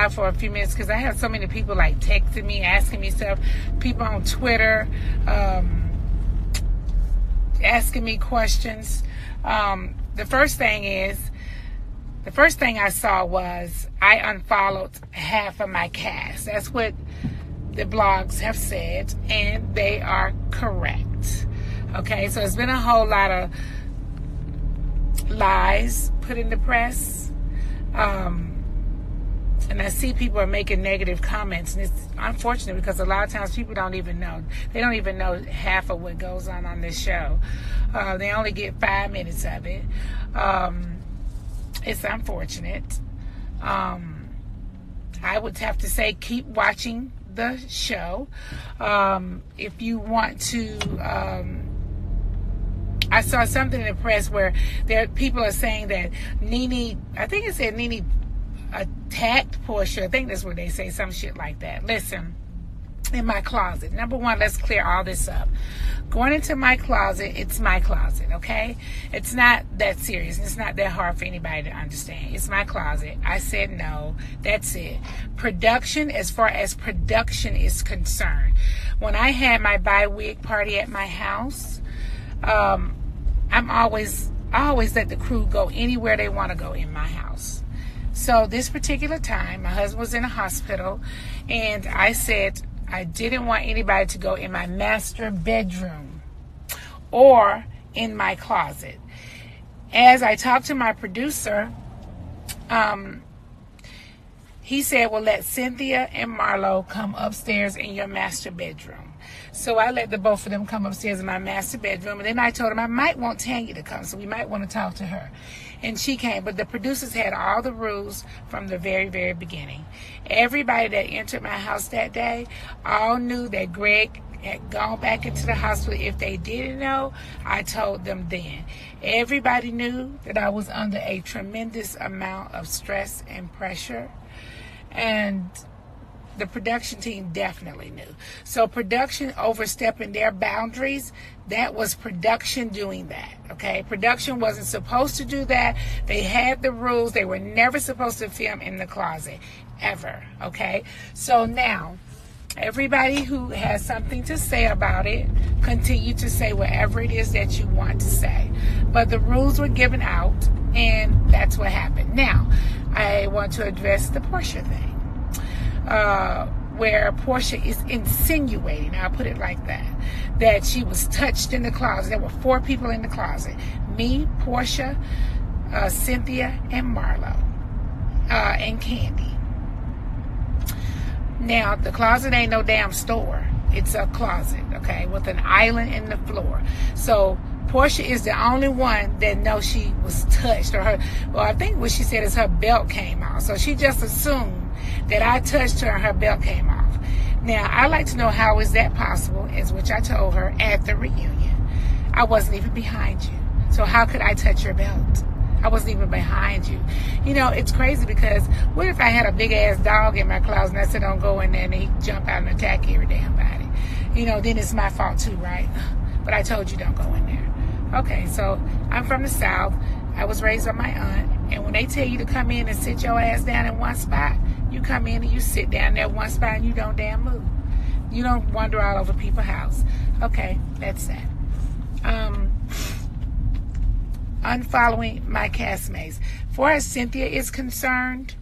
live for a few minutes because I have so many people like texting me, asking me stuff. People on Twitter asking me questions. The first thing I saw was I unfollowed half of my cast. That's what the blogs have said, and they are correct. Okay, so it's been a whole lot of lies put in the press. And I see people are making negative comments, and it's unfortunate because a lot of times people don't even know. They don't even know half of what goes on this show. They only get 5 minutes of it. It's unfortunate. I would have to say keep watching the show. If you want to... I saw something in the press where people are saying that Nene, I think it said Nene attacked Portia. I think that's what they say, some shit like that. Listen, in my closet. Number one, let's clear all this up. Going into my closet, it's my closet, okay? It's not that serious. It's not that hard for anybody to understand. It's my closet. I said no. That's it. Production, as far as production is concerned, when I had my bi-week party at my house, I always let the crew go anywhere they want to go in my house. So this particular time, my husband was in a hospital, and I said I didn't want anybody to go in my master bedroom or in my closet. As I talked to my producer, he said, well, let Cynthia and Marlo come upstairs in your master bedroom. So I let the both of them come upstairs in my master bedroom. And then I told him I might want Tanya to come, so we might want to talk to her. And she came. But the producers had all the rules from the very, very beginning. Everybody that entered my house that day all knew that Greg had gone back into the hospital. If they didn't know, I told them then. Everybody knew that I was under a tremendous amount of stress and pressure. And the production team definitely knew. So production overstepping their boundaries, that was production doing that, okay? Production wasn't supposed to do that. They had the rules. They were never supposed to film in the closet, ever, okay? So now, everybody who has something to say about it, continue to say whatever it is that you want to say. But the rules were given out, and that's what happened. Now, I want to address the Portia thing. Where Portia is insinuating, I'll put it like that she was touched in the closet. There were 4 people in the closet. Me, Portia, Cynthia, and Marlo, and Candy. Now, the closet ain't no damn store. It's a closet, okay, with an island in the floor. So Portia is the only one that knows she was touched, or I think what she said is her belt came off. So she just assumed that I touched her and her belt came off. Now, I'd like to know how is that possible, is which I told her at the reunion. I wasn't even behind you. So how could I touch your belt? I wasn't even behind you. You know, it's crazy because what if I had a big-ass dog in my closet and I said, don't go in there, and he jump out and attack every damn body? You know, then it's my fault too, right? But I told you don't go in there. Okay, so I'm from the South. I was raised by my aunt. And when they tell you to come in and sit your ass down in one spot, you come in and you sit down there one spot and you don't damn move. You don't wander all over people's house. Okay, that's that. Unfollowing my castmates. As far as Cynthia is concerned,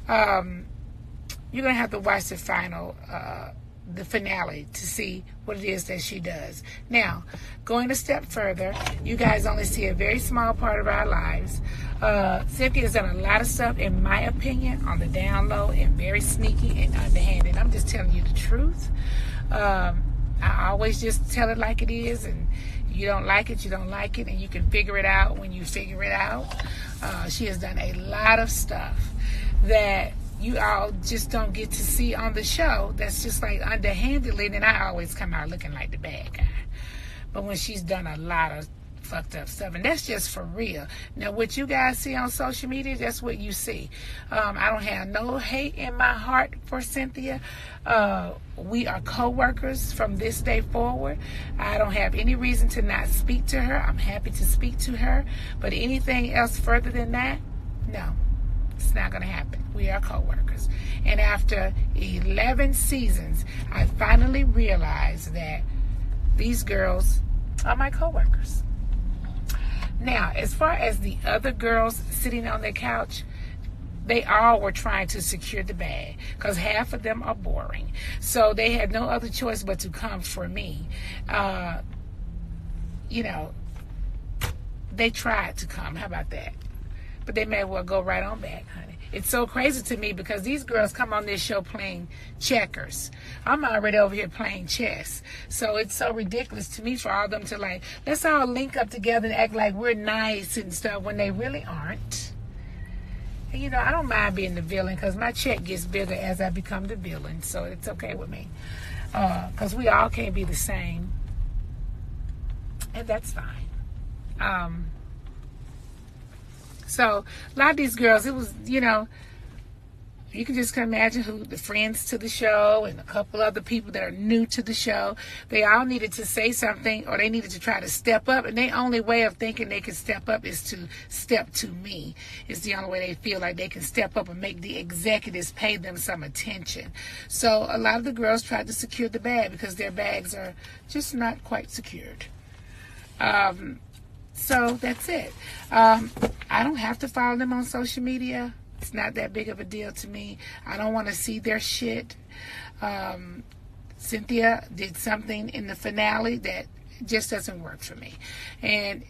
you're going to have to watch the finale to see what it is that she does. Now, going a step further, you guys only see a very small part of our lives. Cynthia's done a lot of stuff, in my opinion, on the down low and very sneaky and underhanded. I'm just telling you the truth. I always just tell it like it is, and you don't like it, you don't like it, and you can figure it out when you figure it out. She has done a lot of stuff that you all just don't get to see on the show. That's just like underhandedly, and I always come out looking like the bad guy. But when she's done a lot of fucked up stuff, and that's just for real. Now, what you guys see on social media, that's what you see. I don't have no hate in my heart for Cynthia. We are co-workers from this day forward. I don't have any reason to not speak to her. I'm happy to speak to her. But anything else further than that, no. It's not going to happen. We are co-workers. And after 11 seasons, I finally realized that these girls are my coworkers. Now, as far as the other girls sitting on their couch, they all were trying to secure the bag because half of them are boring. So they had no other choice but to come for me. You know, they tried to come. How about that? But they may well go right on back, honey. It's so crazy to me because these girls come on this show playing checkers. I'm already over here playing chess. So it's so ridiculous to me for all of them to like, let's all link up together and act like we're nice and stuff when they really aren't. And, you know, I don't mind being the villain because my check gets bigger as I become the villain. So it's okay with me. Because we all can't be the same. And that's fine. So a lot of these girls, it was, you know, you can just imagine who the friends to the show and a couple other people that are new to the show. They all needed to say something or they needed to try to step up. And their only way of thinking they can step up is to step to me. It's the only way they feel like they can step up and make the executives pay them some attention. So a lot of the girls tried to secure the bag because their bags are just not quite secured. So that's it. I don't have to follow them on social media. It's not that big of a deal to me. I don't want to see their shit. Cynthia did something in the finale that just doesn't work for me. And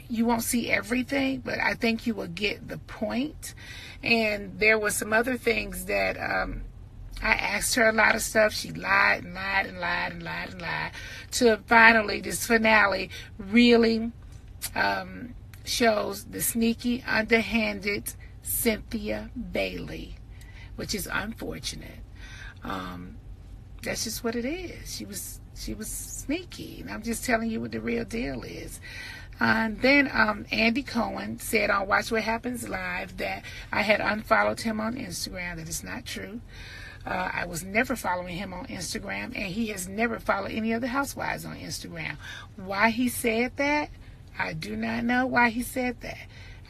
you won't see everything, but I think you will get the point. And there were some other things that I asked her a lot of stuff. She lied and lied and lied and lied and lied. To finally, this finale really shows the sneaky, underhanded Cynthia Bailey, which is unfortunate. That's just what it is. She was sneaky, and I'm just telling you what the real deal is. And then Andy Cohen said on Watch What Happens Live that I had unfollowed him on Instagram. That is not true. I was never following him on Instagram, and he has never followed any of the housewives on Instagram. Why he said that, I do not know why he said that.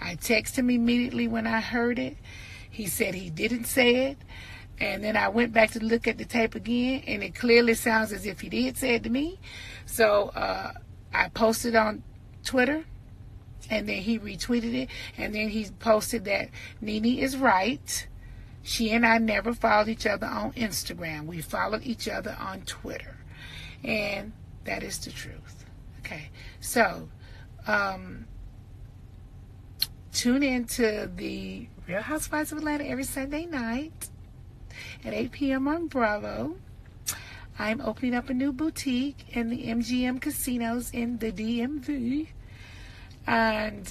I texted him immediately when I heard it. He said he didn't say it. And then I went back to look at the tape again, and it clearly sounds as if he did say it to me. So I posted on Twitter, and then he retweeted it. And then he posted that Nene is right. She and I never followed each other on Instagram. We followed each other on Twitter. And that is the truth. Okay, so tune in to the Real Housewives of Atlanta every Sunday night at 8 p.m. on Bravo. I'm opening up a new boutique in the MGM casinos in the DMV. And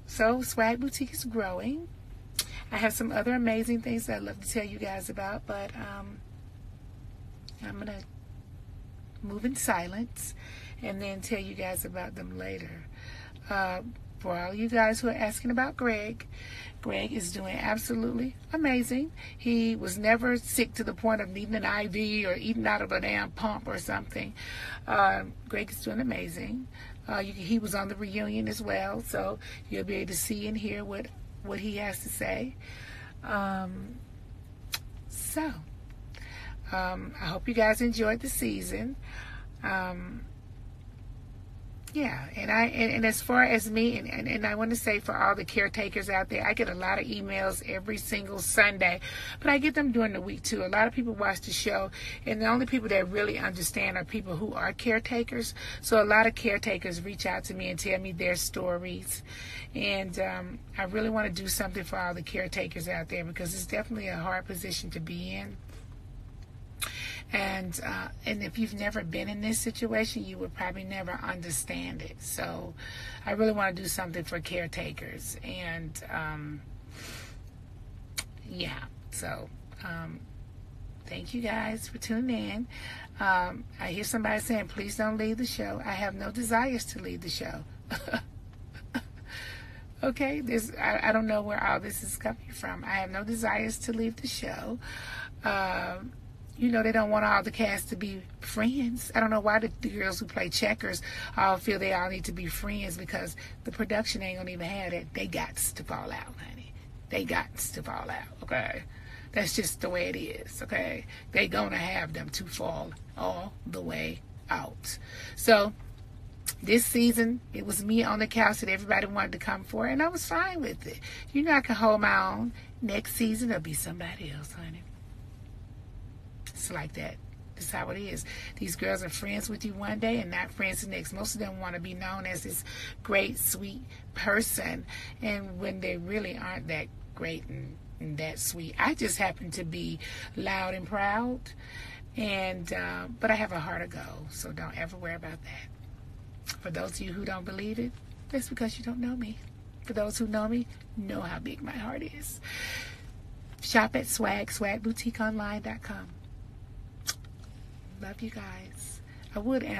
so Swag Boutique is growing. I have some other amazing things that I'd love to tell you guys about, but I'm going to move in silence and then tell you guys about them later. For all you guys who are asking about Greg is doing absolutely amazing. He was never sick to the point of needing an IV or eating out of a damn pump or something. Greg is doing amazing. He was on the reunion as well, so you'll be able to see and hear what he has to say. I hope you guys enjoyed the season. Yeah, and as far as me, and I want to say for all the caretakers out there, I get a lot of emails every single Sunday, but I get them during the week too. A lot of people watch the show, and the only people that really understand are people who are caretakers. So a lot of caretakers reach out to me and tell me their stories, and I really want to do something for all the caretakers out there because it's definitely a hard position to be in. And if you've never been in this situation, you would probably never understand it. So I really want to do something for caretakers. And yeah, so thank you guys for tuning in. I hear somebody saying, please don't leave the show. I have no desires to leave the show. Okay, I don't know where all this is coming from. I have no desires to leave the show. You know, they don't want all the cast to be friends. I don't know why the girls who play checkers all feel they all need to be friends because the production ain't gonna even have that. They got to fall out, honey. They got to fall out, okay? That's just the way it is, okay? They gonna have them to fall all the way out. So this season, it was me on the couch that everybody wanted to come for, and I was fine with it. You know, I can hold my own. Next season, it'll be somebody else, honey. It's like that. That's how it is. These girls are friends with you one day and not friends the next. Most of them want to be known as this great, sweet person, and when they really aren't that great and that sweet. I just happen to be loud and proud, and but I have a heart of gold, so don't ever worry about that. For those of you who don't believe it, that's because you don't know me. For those who know me, know how big my heart is. Shop at swagboutiqueonline.com. Love you guys. I would answer